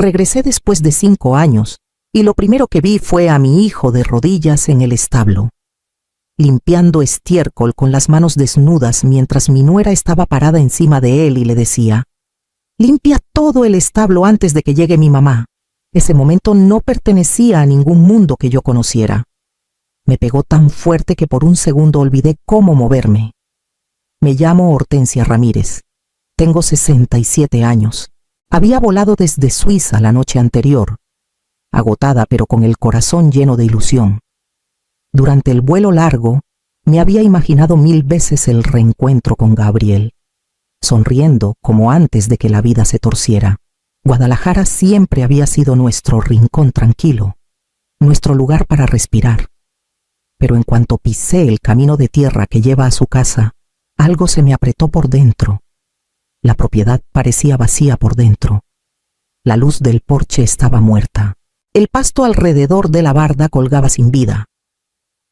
Regresé después de 5 años y lo primero que vi fue a mi hijo de rodillas en el establo, limpiando estiércol con las manos desnudas mientras mi nuera estaba parada encima de él y le decía: «Limpia todo el establo antes de que llegue mi mamá». Ese momento no pertenecía a ningún mundo que yo conociera. Me pegó tan fuerte que por un segundo olvidé cómo moverme. Me llamo Hortensia Ramírez. Tengo 67 años. Había volado desde Suiza la noche anterior, agotada pero con el corazón lleno de ilusión. Durante el vuelo largo, me había imaginado 1000 veces el reencuentro con Gabriel, sonriendo como antes de que la vida se torciera. Guadalajara siempre había sido nuestro rincón tranquilo, nuestro lugar para respirar. Pero en cuanto pisé el camino de tierra que lleva a su casa, algo se me apretó por dentro. La propiedad parecía vacía por dentro. La luz del porche estaba muerta. El pasto alrededor de la barda colgaba sin vida.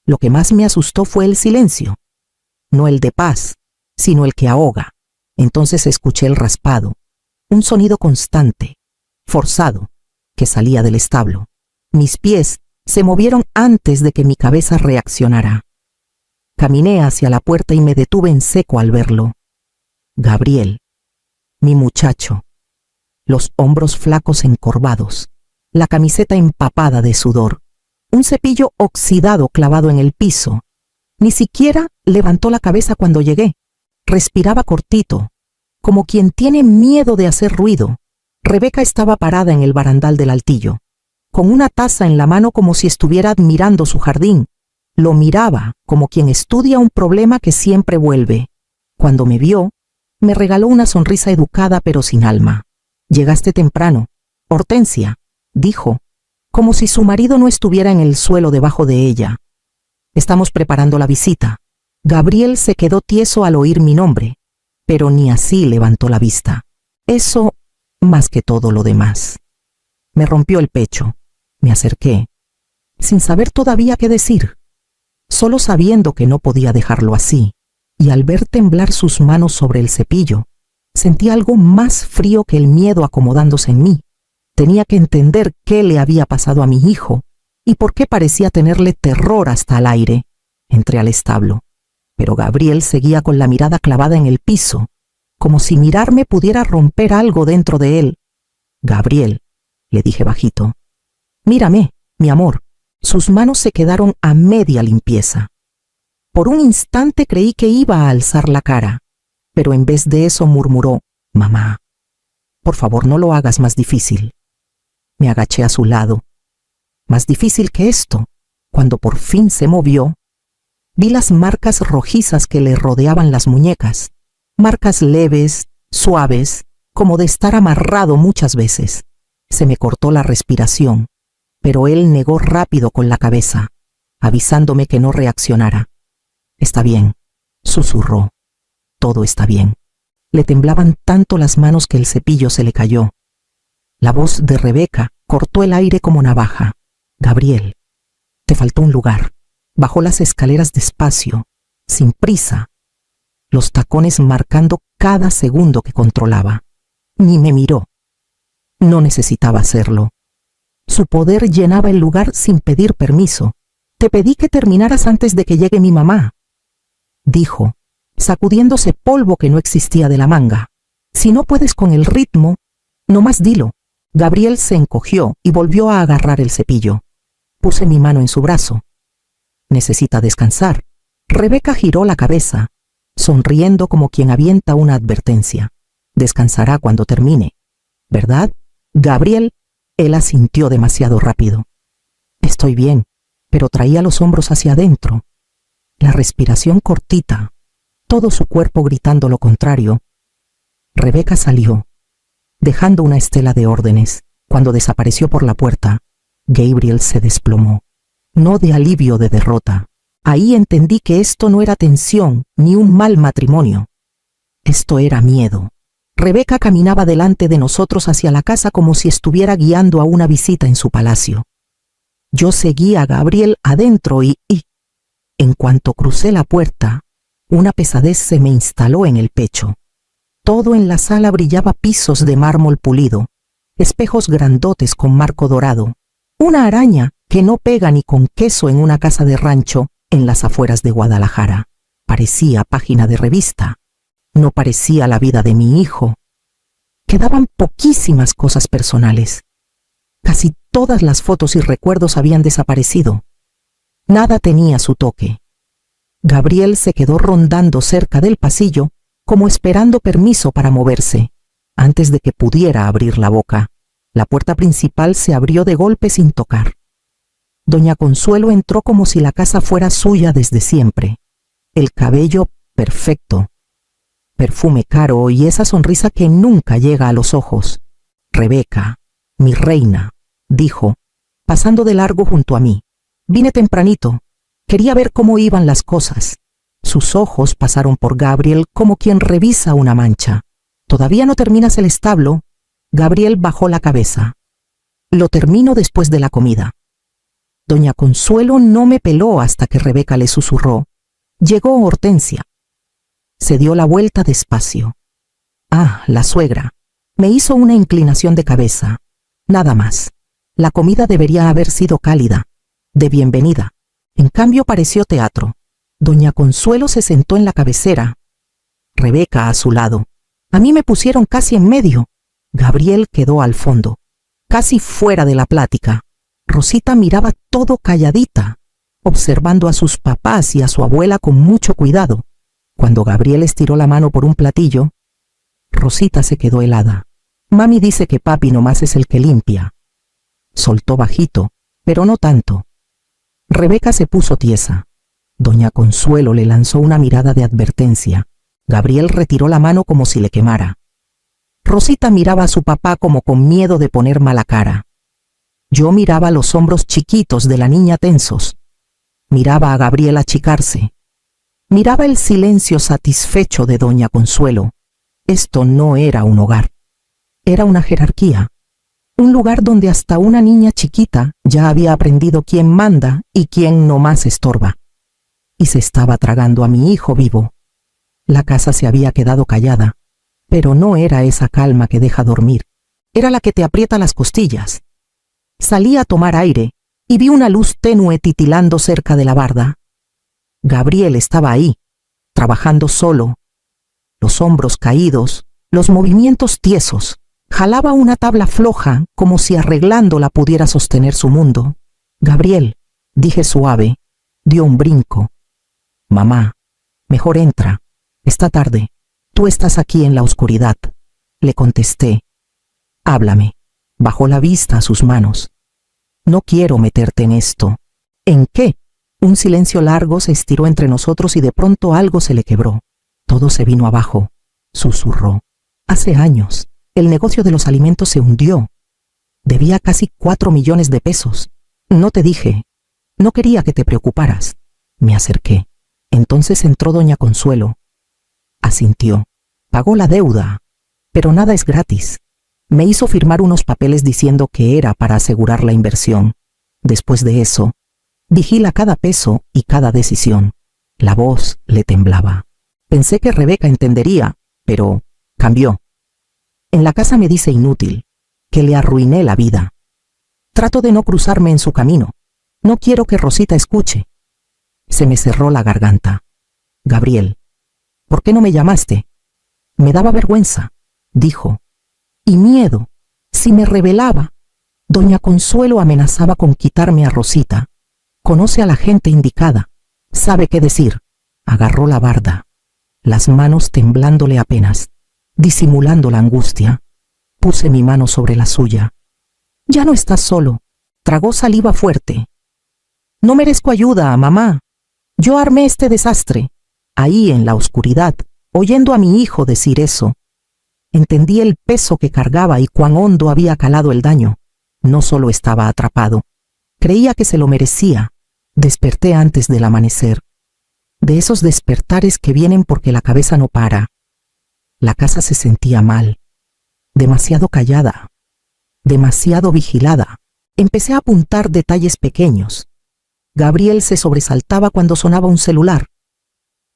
Lo que más me asustó fue el silencio. No el de paz, sino el que ahoga. Entonces escuché el raspado, un sonido constante, forzado, que salía del establo. Mis pies se movieron antes de que mi cabeza reaccionara. Caminé hacia la puerta y me detuve en seco al verlo. Gabriel, mi muchacho, los hombros flacos encorvados, la camiseta empapada de sudor, un cepillo oxidado clavado en el piso. Ni siquiera levantó la cabeza cuando llegué. Respiraba cortito, como quien tiene miedo de hacer ruido. Rebeca estaba parada en el barandal del altillo, con una taza en la mano como si estuviera admirando su jardín. Lo miraba como quien estudia un problema que siempre vuelve. Cuando me vio, me regaló una sonrisa educada pero sin alma. «Llegaste temprano, Hortensia», dijo, como si su marido no estuviera en el suelo debajo de ella. «Estamos preparando la visita». Gabriel se quedó tieso al oír mi nombre, pero ni así levantó la vista. Eso, más que todo lo demás. Me rompió el pecho. Me acerqué, sin saber todavía qué decir, solo sabiendo que no podía dejarlo así, y al ver temblar sus manos sobre el cepillo, sentí algo más frío que el miedo acomodándose en mí. Tenía que entender qué le había pasado a mi hijo y por qué parecía tenerle terror hasta al aire. Entré al establo, pero Gabriel seguía con la mirada clavada en el piso, como si mirarme pudiera romper algo dentro de él. «Gabriel», le dije bajito, «mírame, mi amor». Sus manos se quedaron a media limpieza. Por un instante creí que iba a alzar la cara, pero en vez de eso murmuró: «Mamá, por favor no lo hagas más difícil». Me agaché a su lado. Más difícil que esto. Cuando por fin se movió, vi las marcas rojizas que le rodeaban las muñecas, marcas leves, suaves, como de estar amarrado muchas veces. Se me cortó la respiración, pero él negó rápido con la cabeza, avisándome que no reaccionara. «Está bien», susurró. «Todo está bien». Le temblaban tanto las manos que el cepillo se le cayó. La voz de Rebeca cortó el aire como navaja. «Gabriel, te faltó un lugar». Bajó las escaleras despacio, sin prisa, los tacones marcando cada segundo que controlaba. Ni me miró. No necesitaba hacerlo. Su poder llenaba el lugar sin pedir permiso. «Te pedí que terminaras antes de que llegue mi mamá», dijo, sacudiéndose polvo que no existía de la manga. «Si no puedes con el ritmo, nomás dilo». Gabriel se encogió y volvió a agarrar el cepillo. Puse mi mano en su brazo. «Necesita descansar». Rebeca giró la cabeza, sonriendo como quien avienta una advertencia. «Descansará cuando termine, ¿verdad, Gabriel?» Él asintió demasiado rápido. «Estoy bien», pero traía los hombros hacia adentro, la respiración cortita, todo su cuerpo gritando lo contrario. Rebeca salió, dejando una estela de órdenes. Cuando desapareció por la puerta, Gabriel se desplomó. No de alivio, de derrota. Ahí entendí que esto no era tensión ni un mal matrimonio. Esto era miedo. Rebeca caminaba delante de nosotros hacia la casa como si estuviera guiando a una visita en su palacio. Yo seguía a Gabriel adentro y en cuanto crucé la puerta, una pesadez se me instaló en el pecho. Todo en la sala brillaba pisos de mármol pulido, espejos grandotes con marco dorado, una araña que no pega ni con queso en una casa de rancho en las afueras de Guadalajara. Parecía página de revista. No parecía la vida de mi hijo. Quedaban poquísimas cosas personales. Casi todas las fotos y recuerdos habían desaparecido. Nada tenía su toque. Gabriel se quedó rondando cerca del pasillo, como esperando permiso para moverse. Antes de que pudiera abrir la boca, la puerta principal se abrió de golpe sin tocar. Doña Consuelo entró como si la casa fuera suya desde siempre. El cabello perfecto, perfume caro y esa sonrisa que nunca llega a los ojos. «Rebeca, mi reina», dijo, pasando de largo junto a mí. «Vine tempranito. Quería ver cómo iban las cosas». Sus ojos pasaron por Gabriel como quien revisa una mancha. «¿Todavía no terminas el establo?» Gabriel bajó la cabeza. «Lo termino después de la comida». Doña Consuelo no me peló hasta que Rebeca le susurró. Llegó Hortensia. Se dio la vuelta despacio. Ah, la suegra. Me hizo una inclinación de cabeza. Nada más. La comida debería haber sido cálida, de bienvenida. En cambio pareció teatro. Doña Consuelo se sentó en la cabecera. Rebeca a su lado. A mí me pusieron casi en medio. Gabriel quedó al fondo, casi fuera de la plática. Rosita miraba todo calladita, observando a sus papás y a su abuela con mucho cuidado. Cuando Gabriel estiró la mano por un platillo, Rosita se quedó helada. Mami dice que papi nomás es el que limpia. Soltó bajito, pero no tanto. Rebeca se puso tiesa. Doña Consuelo le lanzó una mirada de advertencia. Gabriel retiró la mano como si le quemara. Rosita miraba a su papá como con miedo de poner mala cara. Yo miraba los hombros chiquitos de la niña tensos. Miraba a Gabriel achicarse. Miraba el silencio satisfecho de Doña Consuelo. Esto no era un hogar. Era una jerarquía. Un lugar donde hasta una niña chiquita ya había aprendido quién manda y quién no más estorba. Y se estaba tragando a mi hijo vivo. La casa se había quedado callada, pero no era esa calma que deja dormir. Era la que te aprieta las costillas. Salí a tomar aire y vi una luz tenue titilando cerca de la barda. Gabriel estaba ahí, trabajando solo, los hombros caídos, los movimientos tiesos. Jalaba una tabla floja como si arreglándola pudiera sostener su mundo. Gabriel, dije suave, dio un brinco. Mamá, mejor entra, está tarde, tú estás aquí en la oscuridad. Le contesté. Háblame. Bajó la vista a sus manos. No quiero meterte en esto. ¿En qué? Un silencio largo se estiró entre nosotros y de pronto algo se le quebró. Todo se vino abajo, susurró. Hace años, el negocio de los alimentos se hundió. Debía casi 4 millones de pesos. No te dije. No quería que te preocuparas. Me acerqué. Entonces entró Doña Consuelo. Asintió. Pagó la deuda, pero nada es gratis. Me hizo firmar unos papeles diciendo que era para asegurar la inversión. Después de eso, vigila cada peso y cada decisión. La voz le temblaba. Pensé que Rebeca entendería, pero cambió. En la casa me dice inútil, que le arruiné la vida. Trato de no cruzarme en su camino. No quiero que Rosita escuche. Se me cerró la garganta. Gabriel, ¿por qué no me llamaste? Me daba vergüenza, dijo. Y miedo, si me rebelaba. Doña Consuelo amenazaba con quitarme a Rosita. Conoce a la gente indicada, sabe qué decir. Agarró la barda, las manos temblándole apenas, disimulando la angustia. Puse mi mano sobre la suya. Ya no estás solo. Tragó saliva fuerte. No merezco ayuda, mamá. Yo armé este desastre. Ahí en la oscuridad, oyendo a mi hijo decir eso, entendí el peso que cargaba y cuán hondo había calado el daño. No solo estaba atrapado, creía que se lo merecía. Desperté antes del amanecer. De esos despertares que vienen porque la cabeza no para. La casa se sentía mal, demasiado callada, demasiado vigilada. Empecé a apuntar detalles pequeños. Gabriel se sobresaltaba cuando sonaba un celular.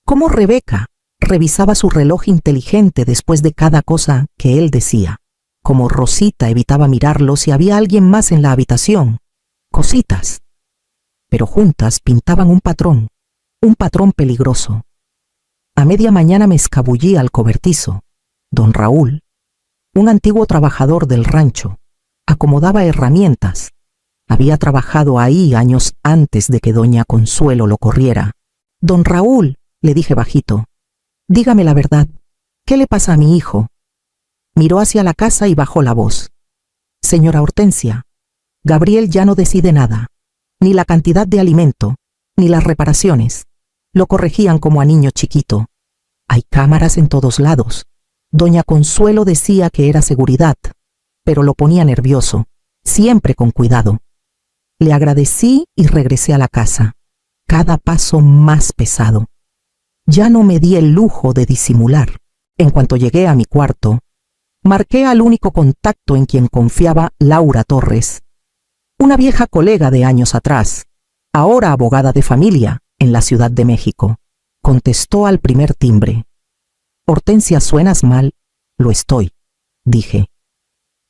Cómo Rebeca revisaba su reloj inteligente después de cada cosa que él decía. como Rosita evitaba mirarlo si había alguien más en la habitación. Cositas. Pero juntas pintaban un patrón peligroso. A media mañana me escabullí al cobertizo. Don Raúl, un antiguo trabajador del rancho, acomodaba herramientas. Había trabajado ahí años antes de que doña Consuelo lo corriera. Don Raúl, le dije bajito, dígame la verdad, ¿qué le pasa a mi hijo? Miró hacia la casa y bajó la voz. Señora Hortensia, Gabriel ya no decide nada, ni la cantidad de alimento, ni las reparaciones. Lo corregían como a niño chiquito. Hay cámaras en todos lados. Doña Consuelo decía que era seguridad, pero lo ponía nervioso, siempre con cuidado. Le agradecí y regresé a la casa, cada paso más pesado. Ya no me di el lujo de disimular. En cuanto llegué a mi cuarto, marqué al único contacto en quien confiaba, Laura Torres, una vieja colega de años atrás, ahora abogada de familia en la Ciudad de México. Contestó al primer timbre. Hortensia, suenas mal. Lo estoy, dije.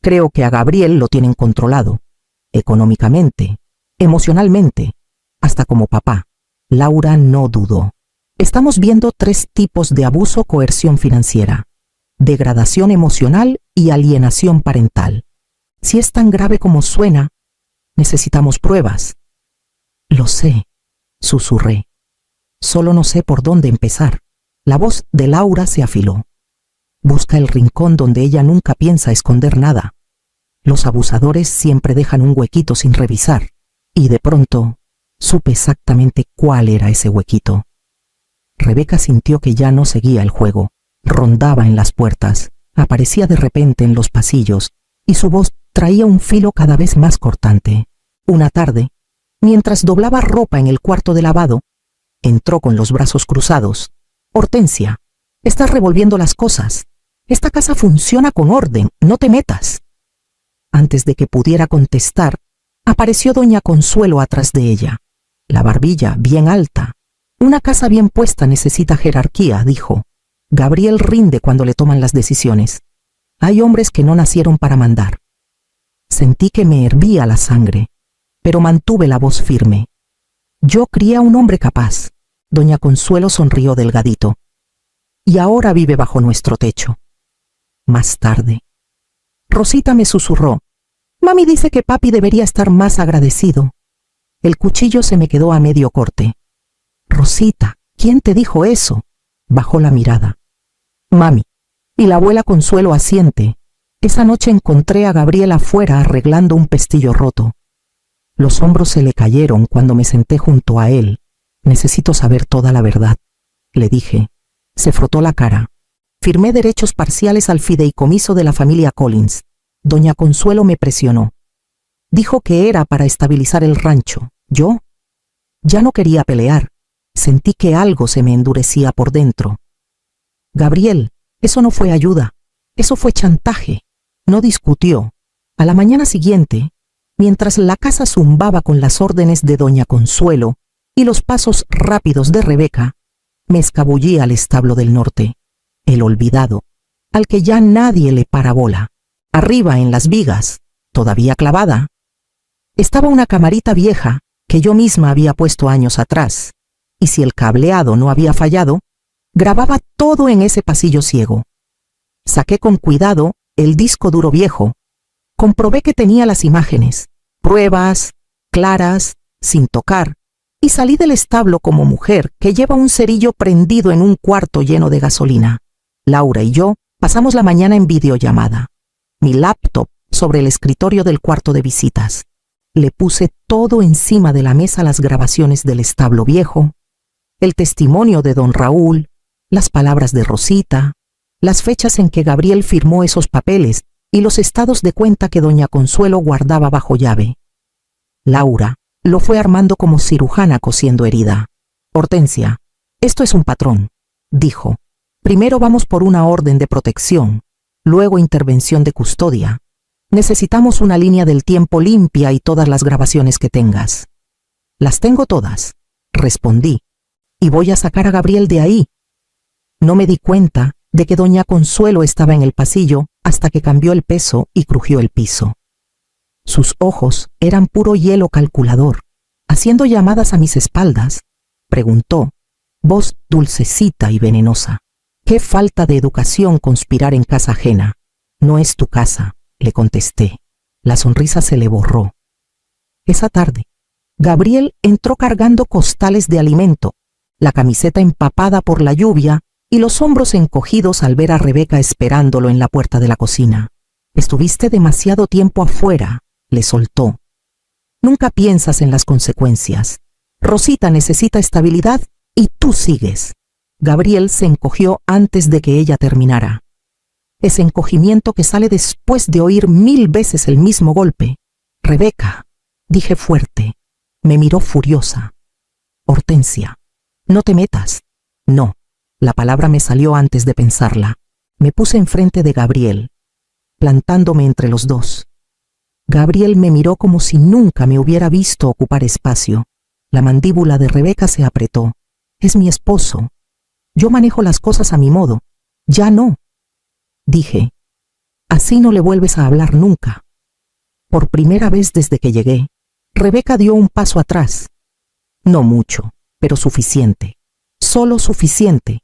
Creo que a Gabriel lo tienen controlado, económicamente, emocionalmente, hasta como papá. Laura no dudó. Estamos viendo 3 tipos de abuso: coerción financiera, degradación emocional y alienación parental. Si es tan grave como suena, necesitamos pruebas. Lo sé, susurré. Solo no sé por dónde empezar. La voz de Laura se afiló. Busca el rincón donde ella nunca piensa esconder nada. Los abusadores siempre dejan un huequito sin revisar. Y de pronto, supe exactamente cuál era ese huequito. Rebeca sintió que ya no seguía el juego. Rondaba en las puertas, aparecía de repente en los pasillos, y su voz traía un filo cada vez más cortante. Una tarde, mientras doblaba ropa en el cuarto de lavado, entró con los brazos cruzados. Hortensia, estás revolviendo las cosas. Esta casa funciona con orden, no te metas. Antes de que pudiera contestar, apareció doña Consuelo atrás de ella. La barbilla bien alta. Una casa bien puesta necesita jerarquía, dijo. Gabriel rinde cuando le toman las decisiones. Hay hombres que no nacieron para mandar. Sentí que me hervía la sangre, pero mantuve la voz firme. Yo crié a un hombre capaz. Doña Consuelo sonrió delgadito. Y ahora vive bajo nuestro techo. Más tarde, Rosita me susurró. Mami dice que papi debería estar más agradecido. El cuchillo se me quedó a medio corte. Rosita, ¿quién te dijo eso? Bajó la mirada. Mami. Y la abuela Consuelo asiente. Esa noche encontré a Gabriel afuera arreglando un pestillo roto. Los hombros se le cayeron cuando me senté junto a él. Necesito saber toda la verdad, le dije. Se frotó la cara. Firmé derechos parciales al fideicomiso de la familia Collins. Doña Consuelo me presionó. Dijo que era para estabilizar el rancho. ¿Yo? Ya no quería pelear. Sentí que algo se me endurecía por dentro. Gabriel, eso no fue ayuda. Eso fue chantaje. No discutió. A la mañana siguiente, mientras la casa zumbaba con las órdenes de doña Consuelo y los pasos rápidos de Rebeca, me escabullí al establo del norte, el olvidado, al que ya nadie le para bola. Arriba en las vigas, todavía clavada, estaba una camarita vieja que yo misma había puesto años atrás, y si el cableado no había fallado, grababa todo en ese pasillo ciego. Saqué con cuidado el disco duro viejo. Comprobé que tenía las imágenes, pruebas, claras, sin tocar, y salí del establo como mujer que lleva un cerillo prendido en un cuarto lleno de gasolina. Laura y yo pasamos la mañana en videollamada. Mi laptop sobre el escritorio del cuarto de visitas. Le puse todo encima de la mesa: las grabaciones del establo viejo, el testimonio de don Raúl, las palabras de Rosita, las fechas en que Gabriel firmó esos papeles y los estados de cuenta que doña Consuelo guardaba bajo llave. Laura lo fue armando como cirujana cosiendo herida. Hortensia, esto es un patrón, dijo. Primero vamos por una orden de protección, luego intervención de custodia. Necesitamos una línea del tiempo limpia y todas las grabaciones que tengas. Las tengo todas, respondí, y voy a sacar a Gabriel de ahí. No me di cuenta de que doña Consuelo estaba en el pasillo hasta que cambió el peso y crujió el piso. Sus ojos eran puro hielo calculador. Haciendo llamadas a mis espaldas, preguntó, voz dulcecita y venenosa: «Qué falta de educación conspirar en casa ajena». «No es tu casa», le contesté. La sonrisa se le borró. Esa tarde, Gabriel entró cargando costales de alimento, la camiseta empapada por la lluvia y los hombros encogidos al ver a Rebeca esperándolo en la puerta de la cocina. «Estuviste demasiado tiempo afuera», le soltó. «Nunca piensas en las consecuencias. Rosita necesita estabilidad y tú sigues». Gabriel se encogió antes de que ella terminara. Ese encogimiento que sale después de oír 1000 veces el mismo golpe. «Rebeca», dije fuerte. Me miró furiosa. «Hortensia, no te metas». «No». La palabra me salió antes de pensarla. Me puse enfrente de Gabriel, plantándome entre los dos. Gabriel me miró como si nunca me hubiera visto ocupar espacio. La mandíbula de Rebeca se apretó. «Es mi esposo. Yo manejo las cosas a mi modo. Ya no». Dije, «Así no le vuelves a hablar nunca». Por primera vez desde que llegué, Rebeca dio un paso atrás. No mucho, pero suficiente. Solo suficiente.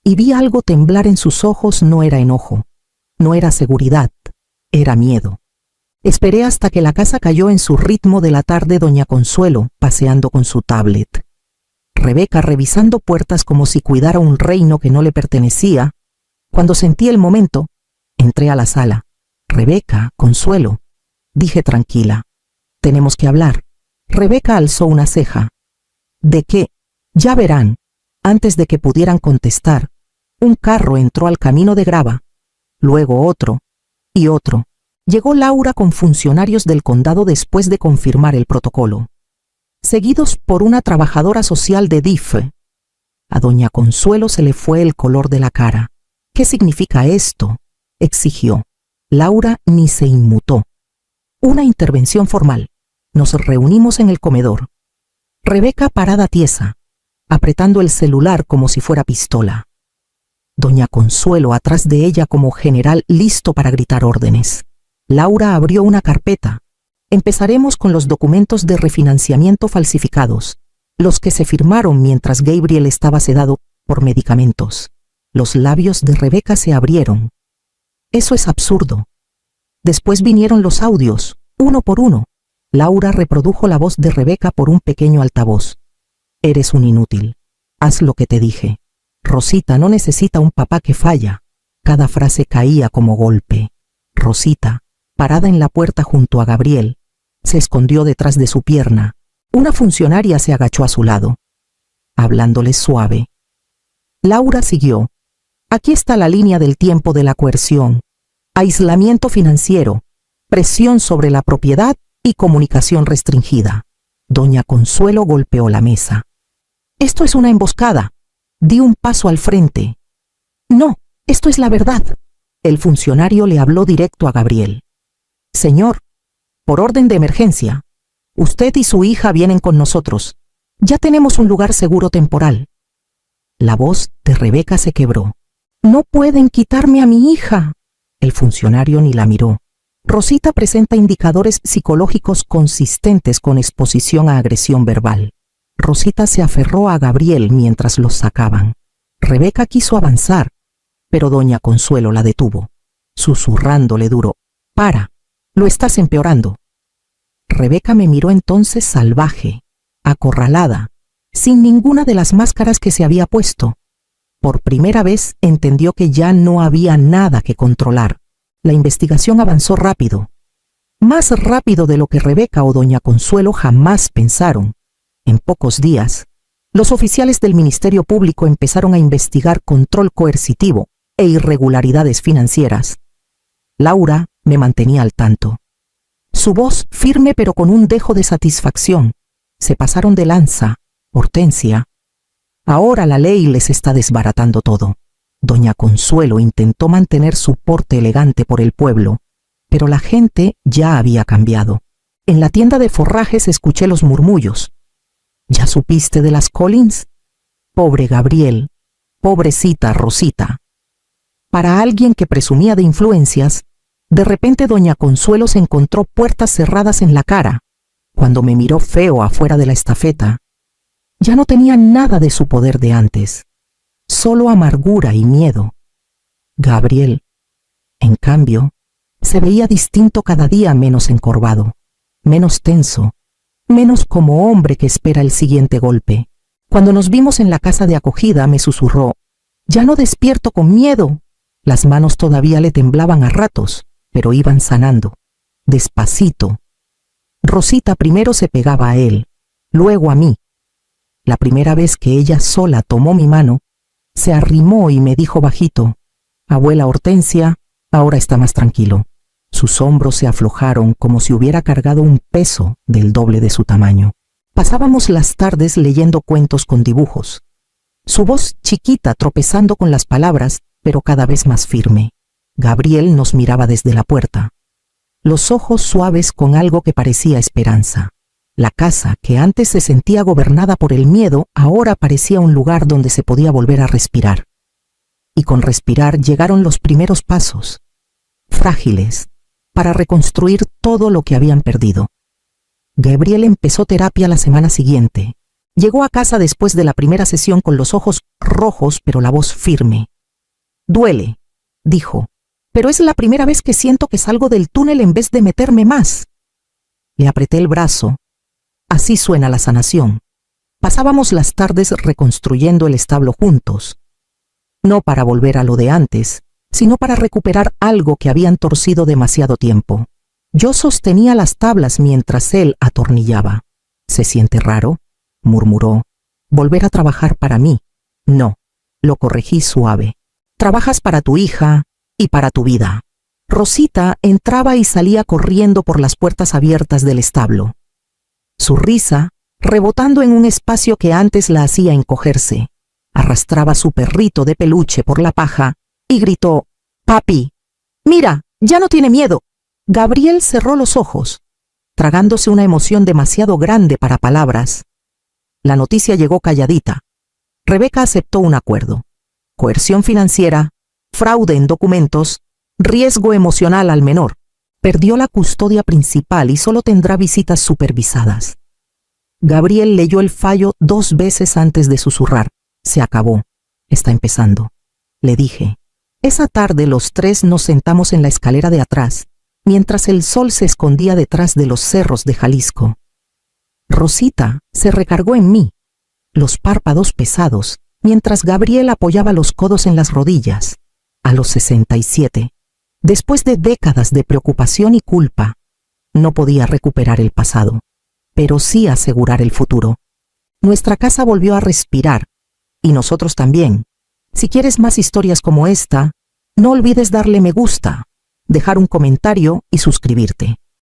Y vi algo temblar en sus ojos. No era enojo, no era seguridad, era miedo. Esperé hasta que la casa cayó en su ritmo de la tarde. Doña Consuelo paseando con su tablet. Rebeca revisando puertas como si cuidara un reino que no le pertenecía. Cuando sentí el momento, entré a la sala. «Rebeca, Consuelo», dije tranquila. «Tenemos que hablar». Rebeca alzó una ceja. «¿De qué?» «Ya verán». Antes de que pudieran contestar, un carro entró al camino de grava, luego otro y otro. Llegó Laura con funcionarios del condado después de confirmar el protocolo, seguidos por una trabajadora social de DIF. A doña Consuelo se le fue el color de la cara. «¿Qué significa esto?», exigió. Laura ni se inmutó. «Una intervención formal. Nos reunimos en el comedor». Rebeca parada tiesa, apretando el celular como si fuera pistola. Doña Consuelo atrás de ella como general listo para gritar órdenes. Laura abrió una carpeta. «Empezaremos con los documentos de refinanciamiento falsificados, los que se firmaron mientras Gabriel estaba sedado por medicamentos». Los labios de Rebeca se abrieron. «Eso es absurdo». Después vinieron los audios, uno por uno. Laura reprodujo la voz de Rebeca por un pequeño altavoz. «Eres un inútil. Haz lo que te dije. Rosita no necesita un papá que falla». Cada frase caía como golpe. Rosita, parada en la puerta junto a Gabriel, se escondió detrás de su pierna. Una funcionaria se agachó a su lado, hablándole suave. Laura siguió. «Aquí está la línea del tiempo de la coerción, aislamiento financiero, presión sobre la propiedad y comunicación restringida». Doña Consuelo golpeó la mesa. «Esto es una emboscada». Di un paso al frente. «No, esto es la verdad». El funcionario le habló directo a Gabriel. «Señor, por orden de emergencia, usted y su hija vienen con nosotros. Ya tenemos un lugar seguro temporal». La voz de Rebeca se quebró. «No pueden quitarme a mi hija». El funcionario ni la miró. «Rosita presenta indicadores psicológicos consistentes con exposición a agresión verbal». Rosita se aferró a Gabriel mientras los sacaban. Rebeca quiso avanzar, pero doña Consuelo la detuvo, susurrándole duro: «Para, lo estás empeorando». Rebeca me miró entonces salvaje, acorralada, sin ninguna de las máscaras que se había puesto. Por primera vez entendió que ya no había nada que controlar. La investigación avanzó rápido, más rápido de lo que Rebeca o doña Consuelo jamás pensaron. En pocos días, los oficiales del Ministerio Público empezaron a investigar control coercitivo e irregularidades financieras. Laura me mantenía al tanto. Su voz firme pero con un dejo de satisfacción. Se pasaron de lanza, Hortensia. Ahora la ley les está desbaratando todo. Doña Consuelo intentó mantener su porte elegante por el pueblo, pero la gente ya había cambiado. En la tienda de forrajes escuché los murmullos. ¿Ya supiste de las Collins? Pobre Gabriel, pobrecita Rosita. Para alguien que presumía de influencias, De repente doña Consuelo se encontró puertas cerradas en la cara. Cuando me miró feo afuera de la estafeta, ya no tenía nada de su poder de antes, solo amargura y miedo. Gabriel, en cambio, se veía distinto cada día, menos encorvado, menos tenso, menos como hombre que espera el siguiente golpe. Cuando nos vimos en la casa de acogida, me susurró: «Ya no despierto con miedo». Las manos todavía le temblaban a ratos, pero iban sanando, despacito. Rosita primero se pegaba a él, luego a mí. La primera vez que ella sola tomó mi mano, se arrimó y me dijo bajito: «Abuela Hortensia, ahora está más tranquilo». Sus hombros se aflojaron como si hubiera cargado un peso del doble de su tamaño. Pasábamos las tardes leyendo cuentos con dibujos. Su voz chiquita tropezando con las palabras, pero cada vez más firme. Gabriel nos miraba desde la puerta, los ojos suaves con algo que parecía esperanza. La casa, que antes se sentía gobernada por el miedo, ahora parecía un lugar donde se podía volver a respirar. Y con respirar llegaron los primeros pasos, frágiles, para reconstruir todo lo que habían perdido. Gabriel empezó terapia la semana siguiente. Llegó a casa después de la primera sesión con los ojos rojos, pero la voz firme. «Duele», dijo, «pero es la primera vez que siento que salgo del túnel en vez de meterme más». Le apreté el brazo. Así suena la sanación. Pasábamos las tardes reconstruyendo el establo juntos. No para volver a lo de antes, sino para recuperar algo que habían torcido demasiado tiempo. Yo sostenía las tablas mientras él atornillaba. «¿Se siente raro?», murmuró. «¿Volver a trabajar para mí?». «No», lo corregí suave. «Trabajas para tu hija y para tu vida». Rosita entraba y salía corriendo por las puertas abiertas del establo. Su risa, rebotando en un espacio que antes la hacía encogerse, arrastraba su perrito de peluche por la paja y gritó: «Papi, mira, ya no tiene miedo». Gabriel cerró los ojos, tragándose una emoción demasiado grande para palabras. La noticia llegó calladita. Rebeca aceptó un acuerdo: coerción financiera, fraude en documentos, riesgo emocional al menor. Perdió la custodia principal y solo tendrá visitas supervisadas. Gabriel leyó el fallo 2 veces antes de susurrar: «Se acabó, está empezando». Le dije. Esa tarde los 3 nos sentamos en la escalera de atrás, mientras el sol se escondía detrás de los cerros de Jalisco. Rosita se recargó en mí, los párpados pesados, mientras Gabriel apoyaba los codos en las rodillas. A los 67, después de décadas de preocupación y culpa, no podía recuperar el pasado, pero sí asegurar el futuro. Nuestra casa volvió a respirar, y nosotros también. Si quieres más historias como esta, no olvides darle me gusta, dejar un comentario y suscribirte.